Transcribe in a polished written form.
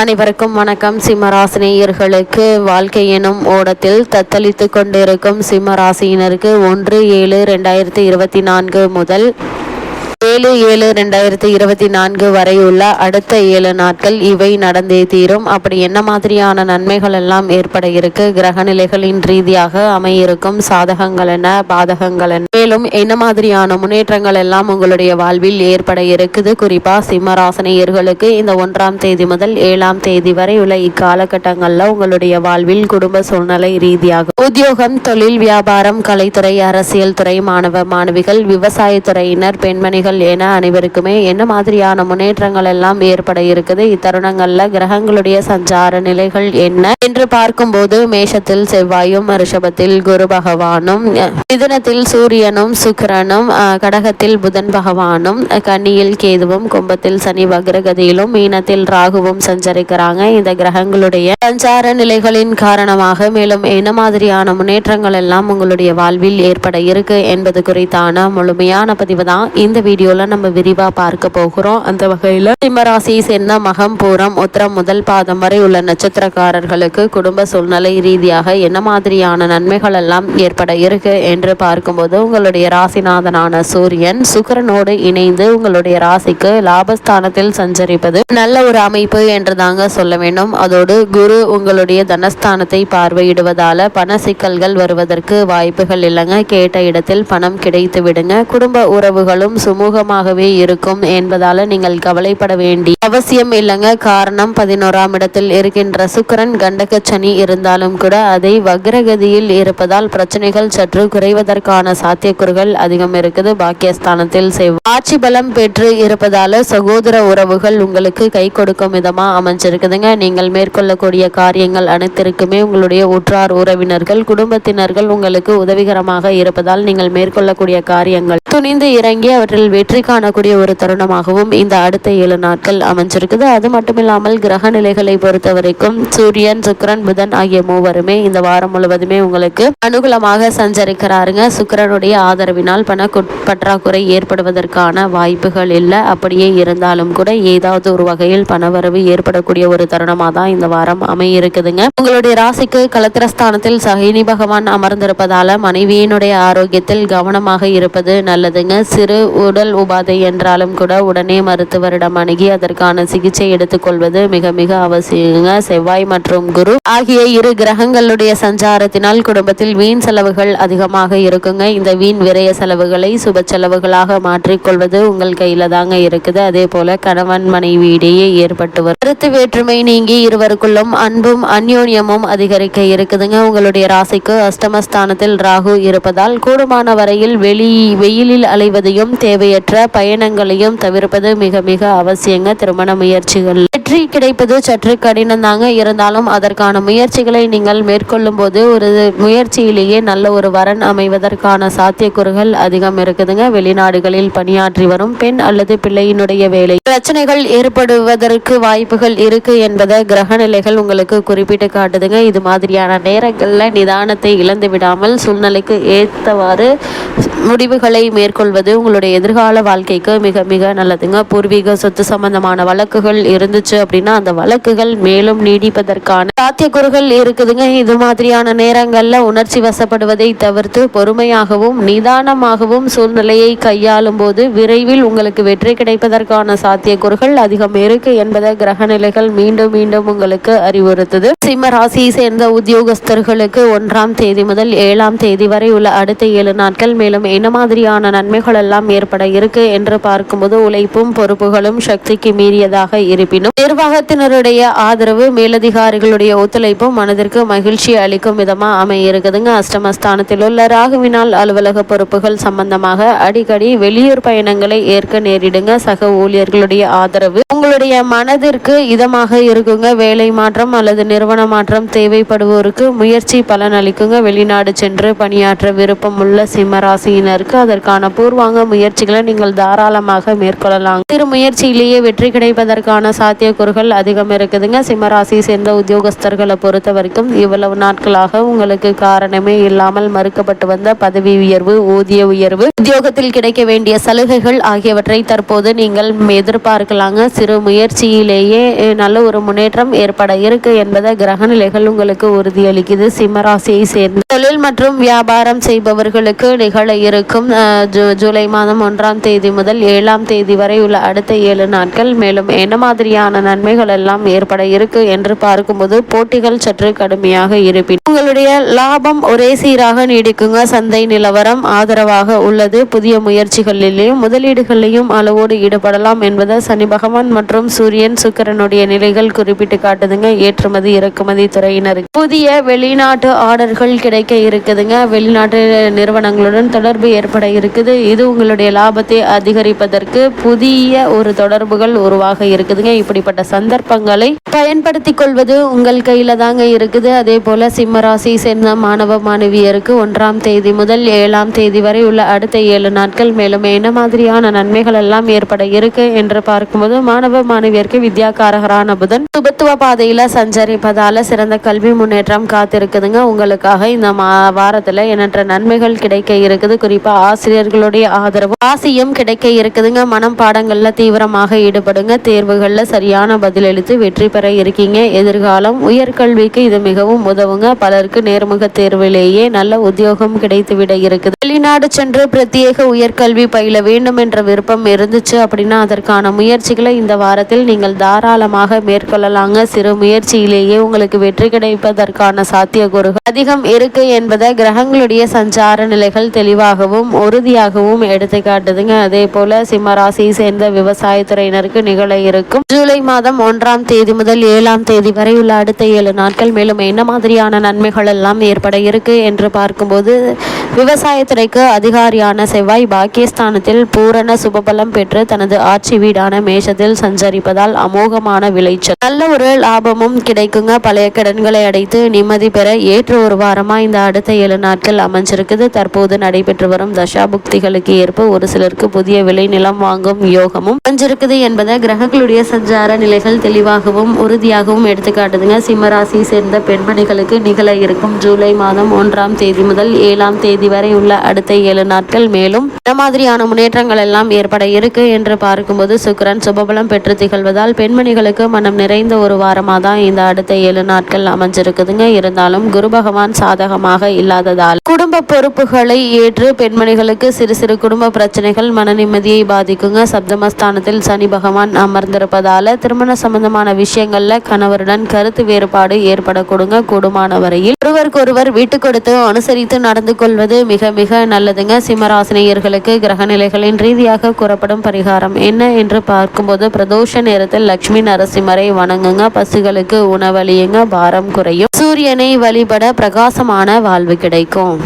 அனைவருக்கும் வணக்கம். சிம்மராசினியர்களுக்கு வாழ்க்கை எனும் ஓடத்தில் தத்தளித்து கொண்டிருக்கும் சிம்மராசியினருக்கு 1/7/2024 முதல் 7/7/2024 வரை உள்ள அடுத்த 7 நாட்கள் இவை நடந்தே தீரும். அப்படி என்ன மாதிரியான நன்மைகள் எல்லாம் ஏற்பட இருக்கு, கிரக நிலைகளின் ரீதியாக அமையிருக்கும் சாதகங்கள் என்ன, பாதகங்கள் என்ன, மேலும் என்ன மாதிரியான முன்னேற்றங்கள் எல்லாம் உங்களுடைய வாழ்வில் ஏற்பட இருக்குது, குறிப்பா சிம்மராசினியர்களுக்கு இந்த 1ஆம் தேதி முதல் 7ஆம் தேதி வரை உள்ள இக்காலகட்டங்கள்ல உங்களுடைய வாழ்வில் குடும்ப சூழ்நிலை ரீதியாக உத்தியோகம், தொழில், வியாபாரம், கலைத்துறை, அரசியல் துறை, மாணவ மாணவிகள், விவசாயத்துறையினர், பெண்மணிகள் என அனைவருக்குமே என்ன மாதிரியான முன்னேற்றங்கள் எல்லாம் ஏற்பட இருக்குது, இத்தருணங்கள்ல கிரகங்களுடைய சஞ்சார நிலைகள் என்ன என்று பார்க்கும்போது மேஷத்தில் செவ்வாயும், ரிஷபத்தில் குரு பகவானும், மிதுனத்தில் சூரியனும் சுக்கிரனும், கடகத்தில் புதன் பகவானும், கன்னியில் கேதுவும், கும்பத்தில் சனி வக்ரகதியிலும், மீனத்தில் ராகுவும் சஞ்சரிக்கிறாங்க. இந்த கிரகங்களுடைய சஞ்சார நிலைகளின் காரணமாக மேலும் என்ன மாதிரியான முன்னேற்றங்கள் எல்லாம் உங்களுடைய வாழ்வில் ஏற்பட இருக்கு என்பது குறித்தான முழுமையான பதிவு தான் இந்த வீடியோல நம்ம விரிவா பார்க்க போகிறோம். அந்த வகையில சிம்மராசியை சேர்ந்த மகம், பூரம், உத்திரம் முதல் பாதம் வரை உள்ள நட்சத்திரக்காரர்களுக்கு குடும்ப சூழ்நிலை ரீதியாக என்ன மாதிரியான நன்மைகள் எல்லாம் ஏற்பட இருக்கு என்று பார்க்கும்போது உங்களுடைய ராசிநாதனான சூரியன் சுக்கிரனோடு இணைந்து உங்களுடைய ராசிக்கு லாபஸ்தானத்தில் சஞ்சரிப்பது நல்ல ஒரு அமைப்பு என்று தாங்க சொல்ல வேண்டும். அதோடு குரு உங்களுடைய தனஸ்தானத்தை பார்வையிடுவதால பண சிக்கல்கள் வருவதற்கு வாய்ப்புகள் இல்லைங்க. கேட்ட இடத்தில் பணம் கிடைத்து விடுங்க. குடும்ப உறவுகளும் சுமூகமாகவே இருக்கும் என்பதால நீங்கள் கவலைப்பட வேண்டிய அவசியம் இல்லைங்க. காரணம் 11ஆம் இடத்தில் இருக்கின்ற சுக்கிரன் கண்டக சனி இருந்தாலும் கூட அதை வக்ரகதியில் இருப்பதால் பிரச்சனைகள் சற்று குறைவதற்கான சாத்தியக்கூறுகள் அதிகம் இருக்குது. பாக்கியஸ்தானத்தில் ஆட்சி பலம் பெற்று இருப்பதால சகோதர உறவுகள் உங்களுக்கு கை கொடுக்கும் விதமா அமைஞ்சிருக்குதுங்க. நீங்கள் மேற்கொள்ளக்கூடிய காரியங்கள் அனைத்திற்குமே உங்களுடைய உற்றார் உறவினர்கள், குடும்பத்தினர்கள் உங்களுக்கு உதவிகரமாக இருப்பதால் நீங்கள் மேற்கொள்ளக்கூடிய காரியங்கள் துணிந்து இறங்கி அவற்றில் வெற்றி காணக்கூடிய ஒரு தருணமாகவும் இந்த அடுத்த 7 நாட்கள் அமைஞ்சிருக்குது. அது மட்டும் இல்லாமல் கிரக நிலைகளை பொறுத்த வரைக்கும் சூரியன், சுக்கிரன், புதன் ஆகிய மூவருமே இந்த வாரம் முழுவதுமே உங்களுக்கு அனுகூலமாக சஞ்சரிக்கிறாருங்க. சுக்கிரனுடைய ஆதரவினால் பண பற்றாக்குறை ஏற்படுவதற்கான வாய்ப்புகள் இல்லை. அப்படியே இருந்தாலும் கூட ஏதாவது ஒரு வகையில் பணவரவு ஏற்படக்கூடிய ஒரு தருணமாக தான் இந்த வாரம் அமையிருக்குதுங்க. உங்களுடைய ராசிக்கு கலத்திரஸ்தானத்தில் சகினி பகவான் அமர்ந்திருப்பதால மனைவியினுடைய ஆரோக்கியத்தில் கவனமாக இருப்பது நல்லதுங்க. சிறு உடல் உபாதை என்றாலும் கூட உடனே மருத்துவரிடம் அணுகி அதற்கான சிகிச்சை எடுத்துக்கொள்வது மிக மிக அவசியங்க. செவ்வாய் மற்றும் குரு ஆகிய இரு கிரகங்களுடைய சஞ்சாரத்தினால் குடும்பத்தில் வீண் செலவுகள் அதிகமாக இருக்குங்க. இந்த வீண் விரய செலவுகளை சுப செலவுகளாக மாற்றிக்கொள்வது உங்கள் கையில தாங்க இருக்குது. அதே போல கணவன் மனைவி இடையே ஏற்பட்டு வரும் கருத்து வேற்றுமை நீங்கி இருவருக்குள்ளும் அன்பும் அந்யோன்யமும் அதிகரிக்க இருக்குதுங்க. உங்களுடைய ராசிக்கு அஷ்டமஸ்தானத்தில் ராகு இருப்பதால் கூடுமான வரையில் வெயிலில் அலைவதையும் தேவையற்ற பயணங்களையும் தவிர்ப்பது மிக மிக அவசியங்க. திருமண முயற்சிகள் வெற்றி கிடைப்பது சற்று கடினம் தாங்க. இருந்தாலும் அதற்கான முயற்சிகளை நீங்கள் மேற்கொள்ளும் போது ஒரு முயற்சியிலேயே நல்ல ஒரு வரன் அமைவதற்கான சாத்தியக்கூறுகள் அதிகம் இருக்குதுங்க. வெளிநாடுகளில் பணியாற்றி வரும் பெண் அல்லது பிள்ளையினுடைய வேலை பிரச்சனைகள் ஏற்படுவதற்கு வாய்ப்புகள் இருக்கு என்பதை கிரக நிலைகள் உங்களுக்கு குறிப்பிட்டு காட்டுதுங்க. இது மாதிரியான நேரங்களில் நிதானத்தை இழந்து விடாமல் சூழ்நிலைக்கு ஏற்றவாறு முடிவுகளை மேற்கொள்வது உங்களுடைய எதிர்கால வாழ்க்கைக்கு மிக மிக நல்லதுங்க. பூர்வீக சொத்து சம்பந்தமான வழக்குகள் இருந்துச்சு அப்படின்னா அந்த வழக்குகள் மேலும் நீடிப்பதற்கான சாத்தியக்கூறுகள் இருக்குதுங்க. இது மாதிரியான நேரங்கள்ல உணர்ச்சி வசப்படுவதை தவிர்த்து பொறுமையாகவும் நிதானமாகவும் சூழ்நிலையை கையாளும் போது விரைவில் உங்களுக்கு வெற்றி கிடைப்பதற்கான சாத்தியக்கூறுகள் அதிகம் இருக்கு என்பதை கிரக நிலைகள் மீண்டும் மீண்டும் உங்களுக்கு அறிவுறுத்துது. சிம்ம ராசியை சேர்ந்த உத்தியோகஸ்தர்களுக்கு 1ஆம் தேதி முதல் 7ஆம் தேதி வரை உள்ள அடுத்த 7 நாட்கள் மேலும் என்ன மாதிரியான நன்மைகள் எல்லாம் ஏற்பட இருக்கு என்று பார்க்கும்போது உழைப்பும் பொறுப்புகளும் சக்திக்கு மீறியதாக இருப்பினும் நிர்வாகத்தினருடைய ஆதரவு, மேலதிகாரிகளுடைய ஒத்துழைப்பும் மனதிற்கு மகிழ்ச்சி அளிக்கும் விதமா அமையிருக்குதுங்க. அஷ்டமஸ்தானத்தில் உள்ள ராகுவினால் அலுவலக பொறுப்புகள் சம்பந்தமாக அடிக்கடி வெளியூர் பயணங்களை ஏற்க நேரிடுங்க. சக ஊழியர்களுடைய ஆதரவு உங்களுடைய மனதிற்கு இதமாக இருக்குங்க. வேலை மாற்றம் அல்லது நிறுவன மாற்றம் தேவைப்படுவோருக்கு முயற்சி பலன் அளிக்குங்க. வெளிநாடு சென்று பணியாற்ற விருப்பம் உள்ள சிம்மராசி ராசியினருக்கு அதற்கான பூர்வாங்க முயற்சிகளை நீங்கள் தாராளமாக மேற்கொள்ளலாம். சிறு முயற்சியிலேயே வெற்றி கிடைப்பதற்கான சாத்தியக்கூறுகள் அதிகம் இருக்குதுங்க. சிம்மராசி சேர்ந்த உத்தியோகஸ்தர்களை பொறுத்த வரைக்கும் இவ்வளவு நாட்களாக உங்களுக்கு காரணமே இல்லாமல் மறுக்கப்பட்டு வந்த பதவி உயர்வு, ஊதிய உயர்வு, உத்தியோகத்தில் கிடைக்க வேண்டிய சலுகைகள் ஆகியவற்றை தற்போது நீங்கள் எதிர்பார்க்கலாங்க. சிறு முயற்சியிலேயே நல்ல ஒரு முன்னேற்றம் ஏற்பட இருக்கு என்பதை கிரகநிலைகள் உங்களுக்கு உறுதியளிக்குது. சிம்மராசியை சேர்ந்த தொழில் மற்றும் வியாபாரம் செய்பவர்களுக்கு நிகழ இருக்கும் ஜூலை மாதம் 1ஆம் தேதி முதல் 7ஆம் தேதி வரை உள்ள அடுத்த 7 நாட்கள் மேலும் என்ன மாதிரியான நன்மைகள் எல்லாம் ஏற்பட இருக்கு என்று பார்க்கும்போது போட்டிகள் சற்று கடுமையாக இருப்பின் உங்களுடைய லாபம் ஒரே சீராக நீடிக்குங்க. சந்தை நிலவரம் ஆதரவாக உள்ளது. புதிய முயற்சிகளிலேயும் முதலீடுகளிலையும் அளவோடு ஈடுபடலாம் என்பதை சனி பகவான் மற்றும் சூரியன் சுக்கிரனுடைய நிலைகள் குறிப்பிட்டு காட்டுதுங்க. ஏற்றுமதி இறக்குமதி துறையினருக்கு புதிய வெளிநாட்டு ஆர்டர்கள் கிடைக்க இருக்குதுங்க. வெளிநாட்டு நிறுவனங்களுடன் தொடர்பு ஏற்பட இருக்குது. இது உங்களுடைய லாபத்தை அதிகரிப்பதற்கு புதிய ஒரு தொடர்புகள் உருவாக இருக்குதுங்க. இப்படிப்பட்ட சந்தர்ப்பங்களை பயன்படுத்திக் கொள்வது உங்கள் கையில தாங்க இருக்குது. அதே போல சிம்மராசி சேர்ந்த மாணவ மாணவியருக்கு 1ஆம் தேதி முதல் 7ஆம் தேதி வரை உள்ள அடுத்த 7 நாட்கள் மேலும் என்ன மாதிரியான நன்மைகள் எல்லாம் ஏற்பட இருக்கு என்று பார்க்கும்போது மாணவ மாணவியருக்கு வித்யாகாரகரான புதன் சுபத்துவ பாதையில சஞ்சரிப்பதால சிறந்த கல்வி முன்னேற்றம் காத்திருக்குதுங்க. உங்களுக்காக இந்த வாரத்துல எண்ணற்ற நன்மைகள் கிடைக்க இருக்குது. குறிப்பா ஆசிரியர்களுடைய ஆதரவு ஆசியும் கிடைக்க இருக்குதுங்க. மனம் பாடங்கள்ல தீவிரமாக ஈடுபடுங்க. தேர்வுகள்ல சரியான பதிலளித்து வெற்றி பெற இருக்கீங்க. எதிர்காலம் உயர்கல்விக்கு இது மிகவும் உதவுங்க. பலருக்கு நேர்முக தேர்விலேயே நல்ல உத்தியோகம் கிடைத்துவிட இருக்குது. வெளிநாடு சென்று பிரத்யேக உயர்கல்வி பயில வேண்டும் என்ற விருப்பம் இருந்துச்சு அப்படின்னா அதற்கான முயற்சிகளை இந்த வாரத்தில் நீங்கள் தாராளமாக மேற்கொள்ளலாங்க. சிறு முயற்சியிலேயே உங்களுக்கு வெற்றி கிடைப்பதற்கான சாத்தியக்கூறுகள் அதிகம் இருக்கு என்பதை கிரகங்களுடைய சஞ்சார நிலைகள் தெளிவாகவும் உறுதியாகவும் எடுத்து காட்டுதுங்க. அதே போல சிம்மராசியை சேர்ந்த விவசாயத்துறையினருக்கு நிகழ இருக்கும் ஜூலை மாதம் 1ஆம் தேதி முதல் 7ஆம் தேதி வரை உள்ள அடுத்த 7 நாட்கள் மேலும் என்ன மாதிரியான நன்மைகள் எல்லாம் ஏற்பட இருக்கு என்று பார்க்கும்போது விவசாயத்துறைக்கு அதிகாரியான செவ்வாய் பாக்கியஸ்தானத்தில் பூரண சுபபலம் பெற்று தனது ஆட்சி வீடான மேஷத்தில் சஞ்சரிப்பதால் அமோகமான விளைச்சல் நல்ல ஒரு லாபமும் கிடைக்குங்க. பழைய கடன்களை அடைத்து நிம்மதி பெற ஏற்ற ஒரு வாரமா இந்த அடுத்த 7 நாட்கள் அமைஞ்சிருக்குது. தற்போது நடைபெற்று வரும் தசாபுக்திகளுக்கு ஏற்ப ஒரு சிலருக்கு புதிய விளை நிலம் வாங்கும் யோகமும் அமைஞ்சிருக்குது என்பதை கிரகங்களுடைய சஞ்சார நிலைகள் தெளிவாகவும் உறுதியாகவும் எடுத்துக்காட்டுதுங்க. சிம்மராசி சேர்ந்த பெண்மணிகளுக்கு நிகழ இருக்கும் ஜூலை மாதம் 1ஆம் தேதி முதல் 7ஆம் தேதி வரை உள்ள அடுத்த 7 நாட்கள் மேலும் என்ன மாதிரியான முன்னேற்றங்கள் எல்லாம் ஏற்பட இருக்கு என்று பார்க்கும்போது சுக்கிரன் சுபபலம் பெற்று திகழ்வதால் பெண்மணிகளுக்கு மனம் நிறைந்த ஒரு வாரமாக தான் இந்த அடுத்த 7 நாட்கள் அமைஞ்சிருக்குதுங்க. இருந்தாலும் குரு பகவான் சாதகமாக இல்லாததால் குடும்ப பொறுப்புகளை ஏற்று பெண்மணிகளுக்கு சிறு சிறு குடும்ப பிரச்சனைகள் மன நிம்மதியை பாதிக்குங்க. சப்தமஸ்தானத்தில் சனி பகவான் அமர்ந்திருப்பதால திருமண சம்பந்தமான விஷயங்கள்ல கணவருடன் கருத்து வேறுபாடு ஏற்படக்கூடுங்க. கூடுமான வரையில் ஒருவருக்கொருவர் விட்டு கொடுத்து அனுசரித்து நடந்து கொள்வது மிக மிக நல்லதுங்க. சிம்மராசினியர்களுக்கு கிரகநிலைகளின் ரீதியாக கூறப்படும் பரிகாரம் என்ன என்று பார்க்கும்போது பிரதோஷ நேரத்தில் லட்சுமி நரசிம்மரை வணங்குங்க. பசுகளுக்கு உணவளியுங்க. பாரம் குறையும். சூரியனை வழிபட பிரகாசமான வாழ்வு கிடைக்கும்.